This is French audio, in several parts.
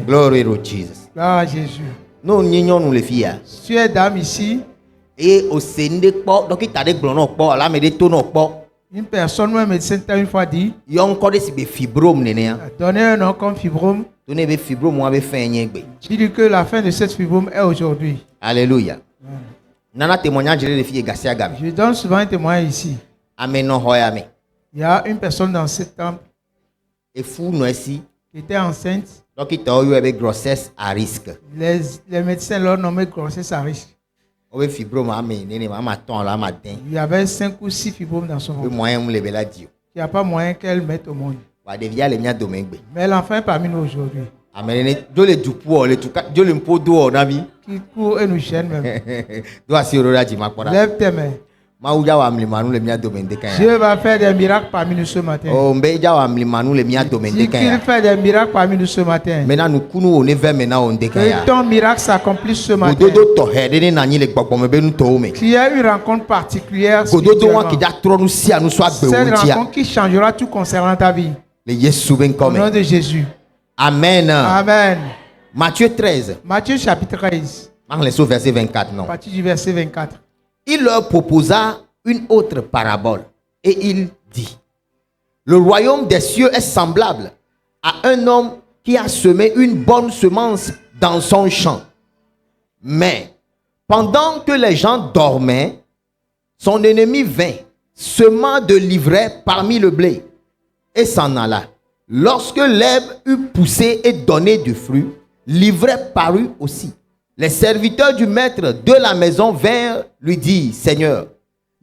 Glory to Jesus. Gloire à Jésus. Nous nous les filles. Tu es dame ici. Et au Sénat, donc il t'a dit que là, mais des tonneaux. Une personne, un médecin t'a une fois dit, il y a encore des fibromes. donner un nom comme fibrome. Donner des fibromes, moi, fait un Tu dis que la fin de cette fibrome est aujourd'hui. Alléluia. Nana témoignage de filles gassées à gamme. Je donne souvent un témoignage ici. Amen, non, hoyame. Il y a une personne dans ce temple Et fou, nous ici. qui était enceinte. Donc il t'a eu avec grossesse à risque. Les médecins l'ont nommé grossesse à risque. Au fibrome, Il y avait 5 ou 6 fibromes dans son ventre. moyen me lever la Dieu. Il n'y a pas moyen qu'elle mette au monde. Mais Mais l'enfant est parmi nous aujourd'hui. Amen. Dieu le dupo, le tuka, Dieu le mpo do na bi. Qui court et nous gêne même. Do asirora di makora. Lève tes mains. Ma uja wa mlimanu le mia domende kan. Dieu va faire des miracles parmi nous ce matin. Oh mbeja wa mlimanu le mia domende Dis kan. qu'il fait des miracles parmi nous ce matin. Maintenant nous kunu on est vers maintenant on décan. Que ton miracle s'accomplisse ce matin. Gododo to hede na nyi le gbogbo me be nu to me. Qu'il y ait une rencontre particulière. Gododo wa ki ja tro nu si anu so agbe Cette wo tia. rencontre qui changera tout concernant ta vie. Le Yesu ben Au comme. nom de Jésus. Amen. Amen. Matthieu 13. Matthieu chapitre 13. Marc le verset 24 non. À partir du verset 24. Il leur proposa une autre parabole et il dit: le royaume des cieux est semblable à un homme qui a semé une bonne semence dans son champ. Mais pendant que les gens dormaient, son ennemi vint, sema de l'ivraie parmi le blé et s'en alla. Lorsque l'herbe eut poussé et donné du fruit, l'ivraie parut aussi. Les serviteurs du maître de la maison vinrent lui dire: Seigneur,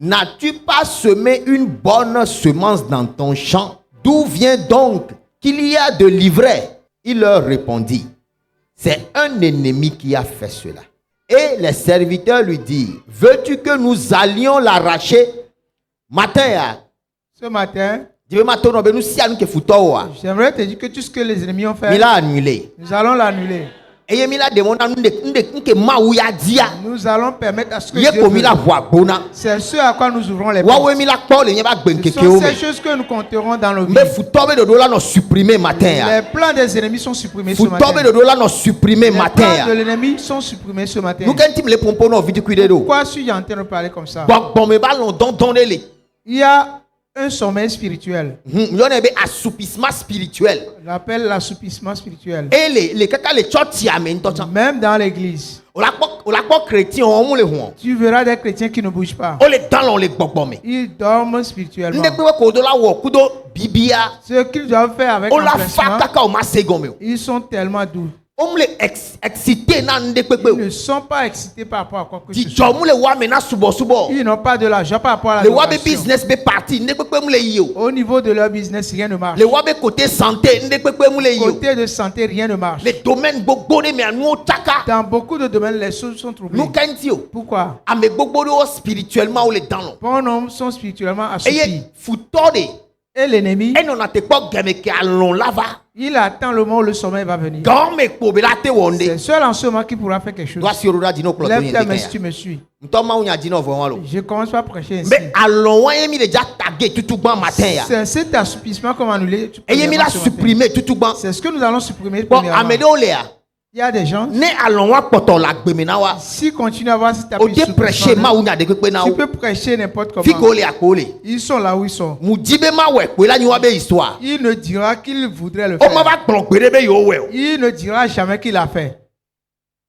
n'as-tu pas semé une bonne semence dans ton champ? D'où vient donc qu'il y a de l'ivraie? Il leur répondit: c'est un ennemi qui a fait cela. Et les serviteurs lui dirent: veux-tu que nous allions l'arracher? Matin, Ce matin, j'aimerais j'aimerais te dire que tout ce que les ennemis ont fait, il a annulé. nous allons l'annuler. Et Nous allons permettre à ce que Dieu Dieu veut. C'est ce à quoi nous ouvrons les portes. Ce sont ces choses que nous compterons dans le vie. Les plans des ennemis sont supprimés ce matin. Les plans de l'ennemi sont supprimés ce matin. Pourquoi suis-je en train de parler comme ça? Il y a un sommeil spirituel. Assoupissement spirituel. On l'appelle l'assouplissement spirituel. Et Même dans l'église, tu verras des chrétiens qui ne bougent pas. Ils dorment spirituellement. Ce qu'ils doivent faire avec l'empressement, ils sont tellement doux. Ils ne sont pas excités par rapport à quoi que ce soit. Ils n'ont pas de l'argent par rapport à la domination. Au niveau de leur business, rien ne marche. Côté de santé, rien ne marche. Dans beaucoup de domaines, les choses sont troublées. Pourquoi? Bon hommes sont spirituellement assoupis. Et l'ennemi, il attend le moment où le sommeil va venir. C'est seul en ce moment qui pourra faire quelque chose. Lève ta main si tu me suis. Je commence par prêcher ainsi. C'est cet assoupissement qu'on va annuler. C'est ce que nous allons supprimer. Il y a des gens, s'ils continuent à avoir cet assoupissement, tu peux prêcher n'importe comment. Ils sont là où ils sont. Il ne dira qu'il voudrait le faire. Il ne dira jamais qu'il l'a fait.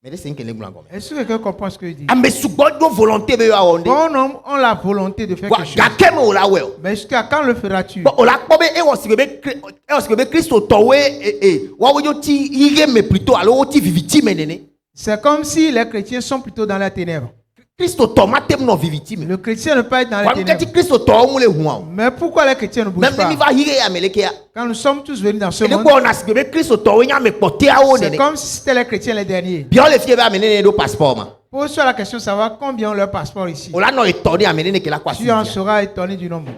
Est-ce que quelqu'un comprend ce que je dis? Bon homme ont la volonté de faire quelque chose. Mais jusqu'à quand le feras-tu? C'est comme si les chrétiens sont plutôt dans la ténèbre. Le chrétien ne peut pas être dans les ténèbres. Mais pourquoi les chrétiens ne bougent pas? Quand nous sommes tous venus dans ce monde, c'est comme si c'était les chrétiens les derniers. Pose-toi la question de savoir combien ont leur passeport ici. Tu en seras étonné du nombre.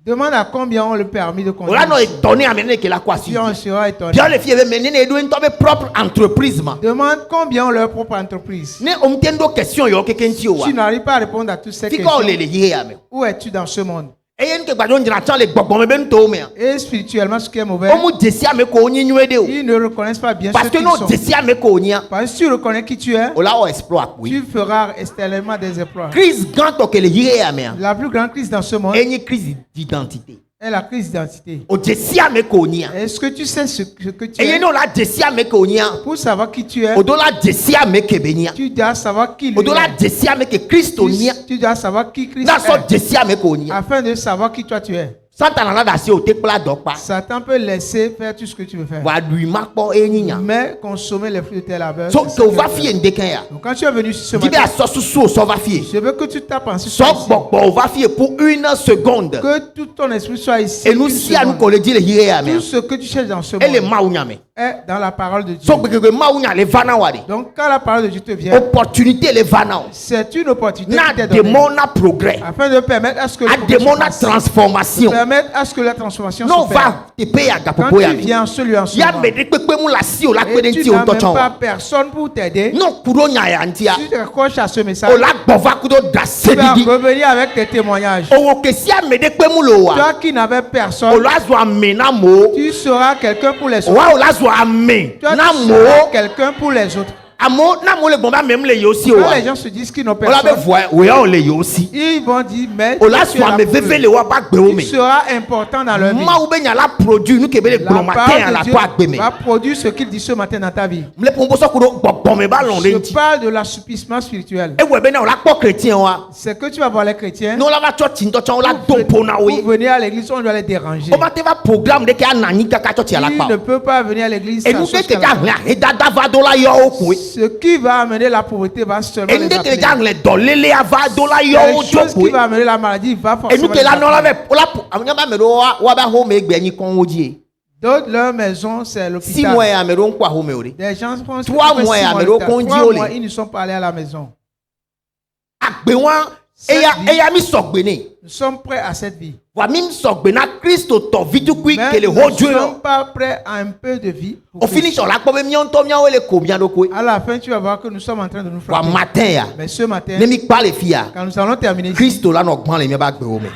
Demande à combien ont le permis de conduire. Tu en seras étonné. Demande combien ont leur propre entreprise. Tu n'arrives pas à répondre à toutes ces questions. Où es-tu dans ce monde? Et spirituellement, ce qui est mauvais, ils ne reconnaissent pas bien ce qu'ils sont. Parce que si tu reconnais qui tu es, tu feras extérieurement des exploits. La plus grande crise dans ce monde est une crise d'identité. est la crise d'identité. Est-ce que tu sais ce que tu es? Pour savoir qui tu es, tu dois savoir qui lui est. Tu dois savoir qui Christ est, afin de savoir qui toi tu es. Satan peut laisser faire tout ce que tu veux faire, mais consommer les fruits de tes labeurs. Donc quand tu es venu ce matin, je veux que tu tapes en suspens pour une seconde. que tout ton esprit soit ici. Et nous, si à nous qu'on le dit, Tout ce que tu cherches dans ce monde est dans la parole de Dieu. Donc quand la parole de Dieu te vient, c'est une opportunité qui t'est donnée afin de permettre à ce que transformation. Permettre à ce que la transformation se fasse. Quand tu viens celui en ce moment, et tu n'as même pas personne pour t'aider, tu te raccroches à ce message, tu vas revenir avec tes témoignages. Toi qui n'avais personne, tu seras quelqu'un pour les autres. Toi tu seras quelqu'un pour les autres. Quand les gens se disent qu'ils n'ont personne, ils vont dire, mais tu seras important dans leur vie. La part de Dieu va produire ce qu'il dit ce matin dans ta vie. Je parle de l'assouplissement spirituel. C'est que tu vas voir les chrétiens. Pour venir à l'église, on doit les déranger. Il ne peut pas venir à l'église. Ce qui va amener la pauvreté va seulement les appeler. Les choses qui vont amener la maladie va forcément les appeler. D'autres, leur maison, c'est l'hôpital. Des gens font 3 mois, ils ne sont pas allés à la maison. Nous sommes prêts à cette vie. Mais nous ne sommes pas prêts à un peu de vie. À la fin, tu vas voir que nous sommes en train de nous frapper. Mais ce matin, quand nous allons terminer,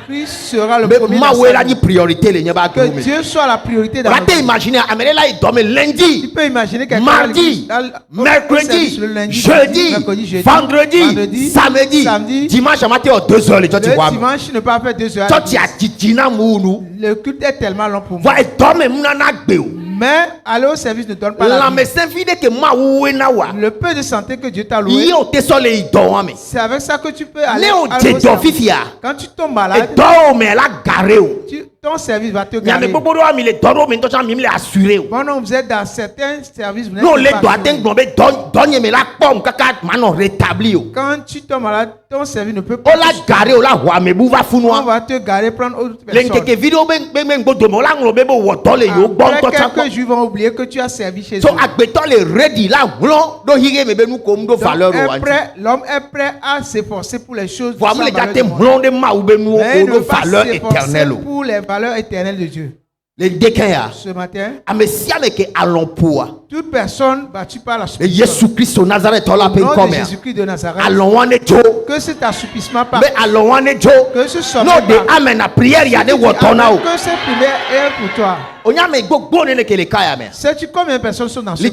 Christ sera le premier. Que Dieu soit la priorité dans notre vie. Tu peux imaginer quelqu'un mardi, mercredi, jeudi, vendredi, samedi, dimanche matin à 2h. Le dimanche ne peut pas faire 2 heures. Le culte est tellement long pour moi. Mais aller au service ne donne pas la vie. Le peu de santé que Dieu t'a loué, c'est avec ça que tu peux aller au service. Quand tu tombes malade, ton service va te garer. Bon, non, vous êtes dans certains services. Quand tu tombes malade, ton service ne peut pas. On va te garer, prendre autre personne. Après quelques jours vont oublier que tu as servi chez eux. Donc, l'homme est prêt à s'efforcer pour les choses de sa valeur du monde. Mais il ne veut pas s'efforcer pour les valeurs éternelles de Dieu. Ce matin, toute personne battue par la soumission, au nom de Jésus-Christ de Nazareth, que cet assouplissement parte, que ce soit que cette prière est pour toi. Sais-tu combien de personnes sont dans ce monde?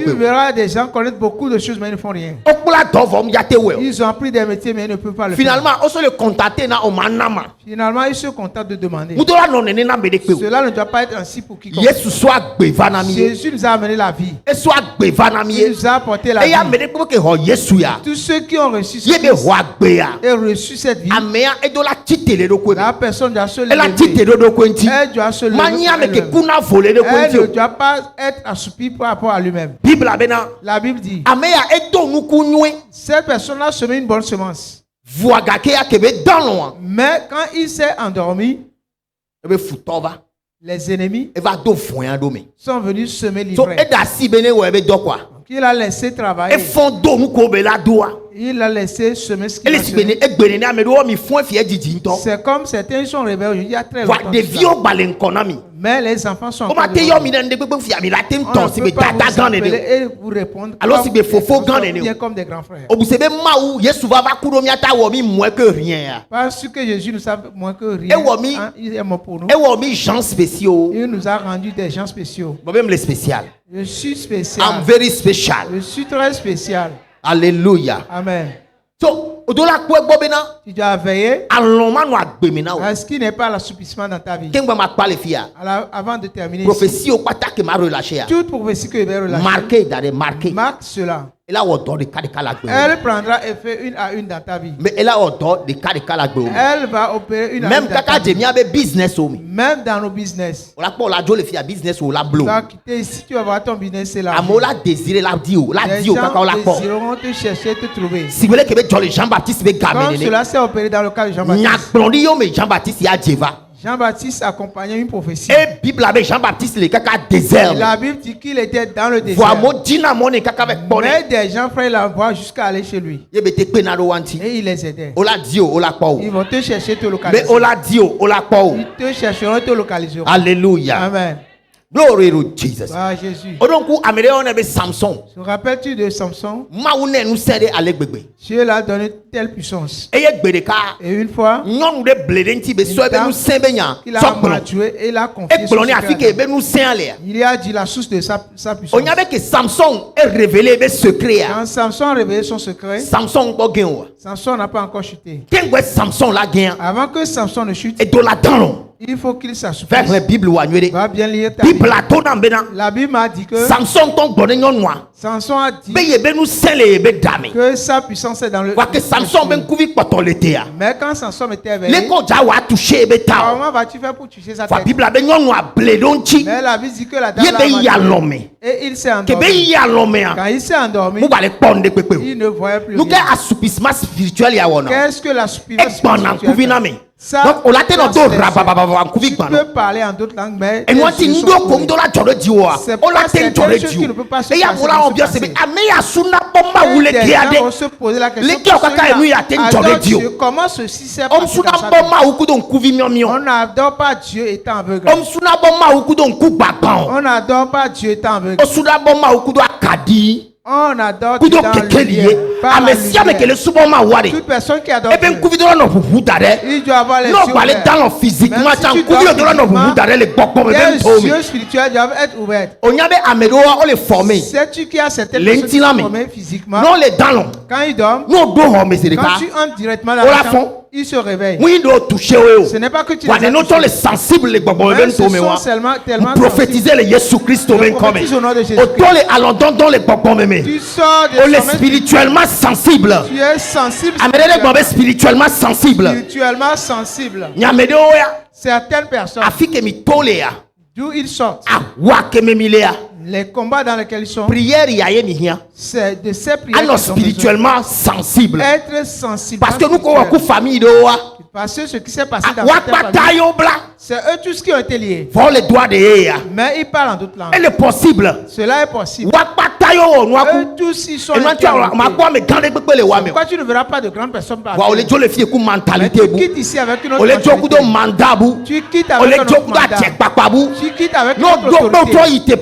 Tu verras des gens connaître beaucoup de choses mais ils ne font rien. Ils ont appris des métiers mais ils ne peuvent pas le faire. Finalement, ils se contentent de demander. Cela ne doit pas être ainsi pour quiconque. Jésus nous a amené la vie. Il nous a apporté la vie. Tous ceux qui ont reçu cette vie, la personne doit se lever. Elle doit se lever. Elle ne doit pas être assoupie par rapport à lui-même. La Bible dit, cette personne-là semé une bonne semence. Mais quand il s'est endormi, les ennemis sont venus semer l'ivraie. Il a laissé travailler. Il a laissé semer ce qu'il a semé. C'est comme certains sont réveillés aujourd'hui, il y a très longtemps. Mais les enfants sont encore et vous répondre alors si des faux bien comme des grands frères. Parce que Jésus nous savent moins que rien. Il est mort pour nous. Il nous a rendu des gens spéciaux. Moi-même les spécial. Je suis spécial. I'm very special. Je suis très spécial. Alléluia. Amen. So, tu dois veiller à ce qui n'est pas l'assouplissement dans ta vie. Alors, avant de terminer, prophétie toute prophétie que je vais relâcher, marque cela. Elle prendra effet une à une dans ta vie. Elle va opérer une à une dans ta vie. Même dans nos business. Tu vas quitter ici, tu vas voir ton business, c'est là. Les gens désireront te chercher, te trouver. Comme cela s'est opéré dans le cas de Jean-Baptiste. Jean-Baptiste accompagnait une prophétie. Et la Bible dit qu'il était dans le désert. Mais des gens frères la voient jusqu'à aller chez lui. Et il les aidait. Ils vont te chercher, te localiser. Ils te chercheront, te localiseront. Alléluia. Amen. Glory to Jesus. Ah, Jésus. Samson. Te rappelles-tu de Samson? Dieu l'a donné telle puissance. Et une fois, il a maturé et il a confié son secret. Il a dit la source de sa puissance. Samson est révélé le secret. Quand Samson a révélé son secret, Samson n'a pas encore chuté. Avant que Samson ne chute, il faut qu'il s'assouplisse. Va bien lire ta Bible. La Bible m'a dit que Samson a dit que sa puissance est dans le mais quand Samson était éveillé, comment vas-tu faire pour toucher sa tête? Mais la Bible dit que la dame l'a maturé et il s'est endormi. Quand il s'est endormi, il ne voyait plus rien. Qu'est-ce que l'assouplissement spirituel? Donc, on a tu peux parler en d'autres langues, mais c'est pas certaines choses qui ne peuvent pas se passer. Des gens vont se poser la question, comment ceci s'est passé dans sa vie? On n'adore pas Dieu étant aveugle. On n'adore pas Dieu étant aveugle. On adore Dieu dans le lumière. Toute personne qui adore Dieu, il doit avoir les yeux ouverts. Physiquement, les yeux spirituels doivent être ouverts. Sais-tu qu'il y a certaines personnes qui sont formées physiquement? Quand ils dorment, quand tu entres directement dans la chambre, ils se réveillent. Ce n'est pas que tu les sensibles, les sont seulement tellement prophétiser le Jésus Christ au tu sors de spirituellement sensible. Tu es sensible. Spirituellement sensible. Spirituellement sensible. Certaines personnes, d'où ils sortent, les combats dans lesquels ils sont, c'est de ces prières spirituellement sensible. Être sensible. Parce que nous avons famille parce que ce qui s'est passé dans cette famille, c'est eux tous qui ont été liés. Mais ils parlent en d'autres langues. Elle est possible. Cela est possible. Eux tous ils sont pourquoi tu ne verras pas de grandes personnes parler? Mais tu quittes ici avec une autre mentalité. Tu quittes avec un autre mandat. Tu quittes avec une autre autorité.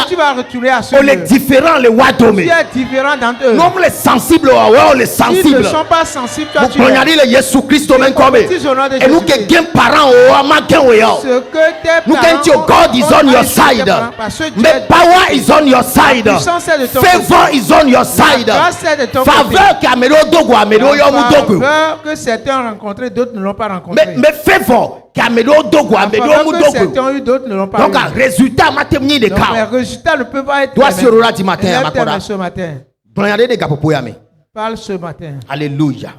Tu vas retourner à ce lieu. Tu es différent d'entre eux. Les sensibles, ils ne sont pas sensibles. Toi, tu es. Et nous qui sommes parents, nous qui God is on your side. Mais power is on your side. Favor is on your side. Faveur que certains ont rencontré, d'autres ne l'ont pas rencontré. Mais favor certains ont eu, d'autres ne l'ont pas eu. Donc, résultat, les résultats ne peuvent pas être toi sur le du matin. Ce matin. Parle ce matin. Alléluia.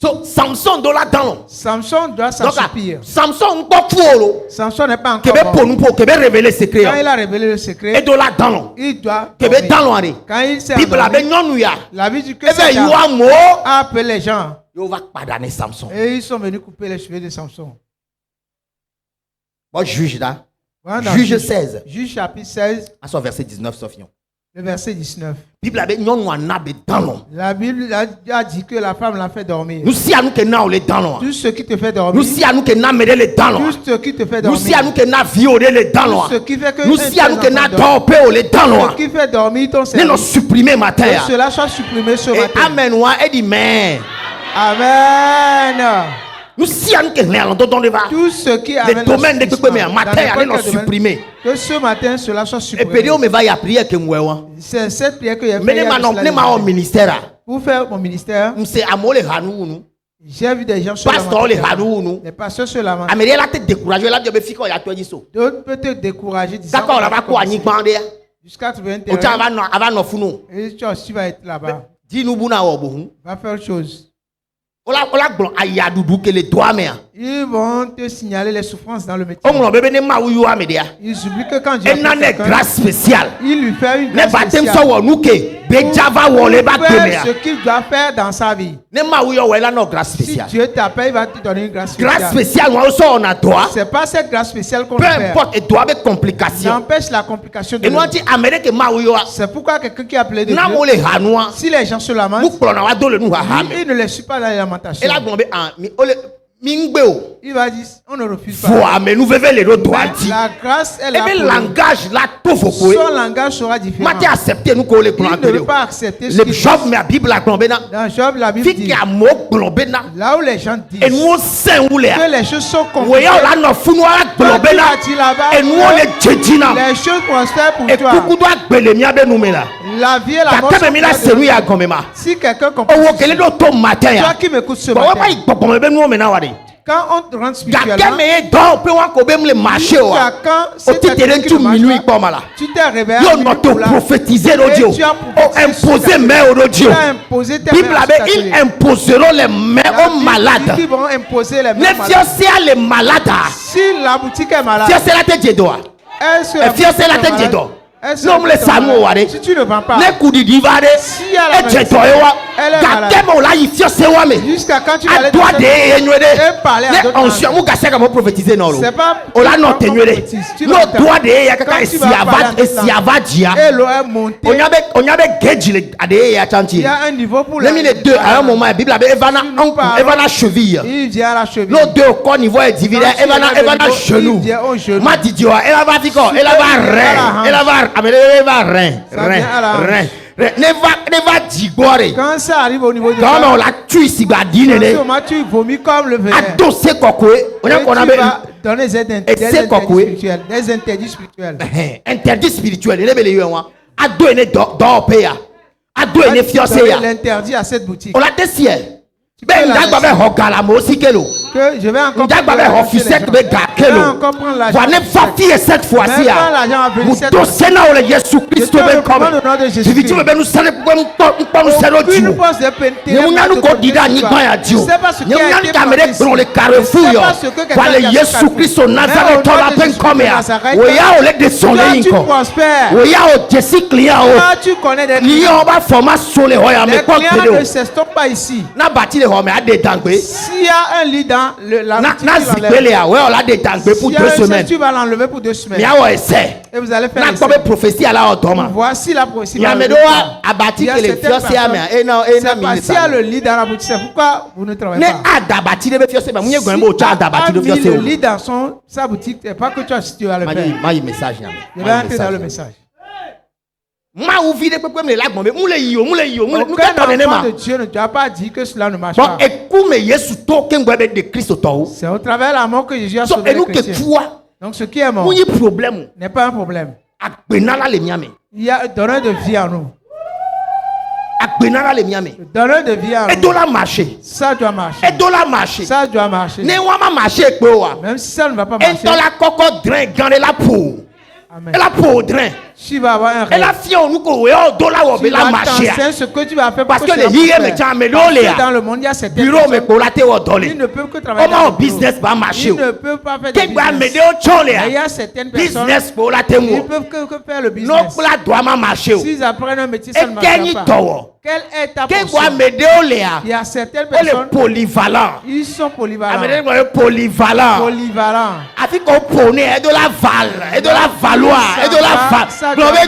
So, Samson doit s'assoupir. Samson n'est pas encore bon. Quand il a révélé le secret, il doit dormir. Quand il s'est endormi, la vie du Christ a appelé les gens. Et ils sont venus couper les cheveux de Samson. Juge là. Juge 16. Juge chapitre 16. À son verset 19, Sofion. Le verset 19. La Bible a dit que la femme l'a fait dormir. Tout ce qui te fait dormir. Tout ce qui te fait dormir. Tout ce qui fait que ce qui fait dormir ton cerveau. Que cela soit supprimé ce matin. Amen. Amen. Tout ce qui a les domaines de supprimé. Que ce matin cela soit supprimé. C'est cette prière que j'ai fait ministère. Pour faire mon ministère. J'ai vu des gens sur les pasteurs sur la main. D'autres peuvent te décourager. Jusqu'à te venir. Et tu vas être là-bas. Va faire autre chose. Ils vont te signaler les souffrances dans le métier. Ils oublient que quand Dieu fait grâce spéciale, il lui fait une grâce spéciale. Ce qu'il doit faire dans sa vie. Si Dieu t'appelle, il va te donner une grâce spéciale. C'est pas cette grâce spéciale qu'on fait. N'empêche la complication de l'homme. C'est pourquoi quelqu'un qui a appelé de Dieu, si les gens se lamentent, il ne les suit pas dans les lamentations. Il va dire, on ne refuse pas. La grâce est là. Son langage sera différent. Il ne veut pas accepter ce qu'il dit. Dans Job, la Bible dit, là où les gens disent que les choses sont compliquées, les choses prospèrent pour toi. La vie et la mort. Si quelqu'un comprend, toi qui m'écoutes ce matin, quand on rentre spirituellement, tu t'es réveillé et tu as imposé tes mains. Ils imposeront les mains aux malades. Ils vont imposer les mains aux malades. Si la boutique est malade, non, les samots, si tu ne vends pas, si jusqu'à quand tu vas parler à d'autres langues, c'est pas prophétiser. Il y a un niveau pour les deux. À un moment, la Bible a cheville. L'autre deux, au niveau est divisé. Elle va genou. Ma dit, elle va quand ça arrive au niveau de tu vomis comme le verre. Dans les interdits spirituels. Interdits spirituels. L'interdit à cette boutique. Que je vais encore prendre l'argent. Cette fois-ci, tu connais des clients ne s'estompent pas ici. S'il y a un lit dans la boutique, tu vas l'enlever pour 2 semaines. Et vous allez faire prophétie à la voici la prophétie. Il y a le lit dans la boutique. C'est pourquoi vous ne travaillez pas. Si le lit dans sa boutique, c'est pas que tu vas le faire. Je vais entrer dans le message. Aucun enfant de Dieu ne t'a pas dit que cela ne marche pas. C'est au travers de la mort que Jésus a sauvé les chrétiens. Donc ce qui est mort n'est pas un problème. Il y a un donneur de vie en nous. Donneur de vie en nous. Ça doit marcher. Ça doit marcher. Même si ça ne va pas marcher. Amen. Elle a pour drain. Tu vas avoir un rêve. Elle a fié au nous c'est ce que tu vas faire parce que les dans le monde il y a certaines bureaux mais ils ne peuvent que travailler comment un business va marcher. Ils ne peuvent pas faire de business. Il y a certaines personnes ils peuvent que faire le business. S'ils apprennent un métier ça ne marche pas. Quelle est ta portion? Il y a certaines personnes. Polyvalents. Ils sont polyvalents. Polyvalents. Polyvalents. Avec qu'on prenait de la val, et de la valoir, et de la val. Glory.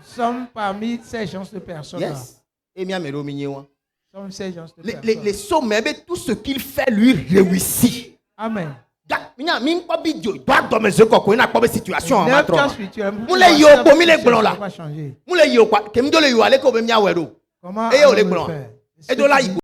Sommes parmi ces gens de personnes. Yes. Et Sommes ces gens de personnes. Les sommes, tout ce qu'il fait lui réussit. Amen. Situation comment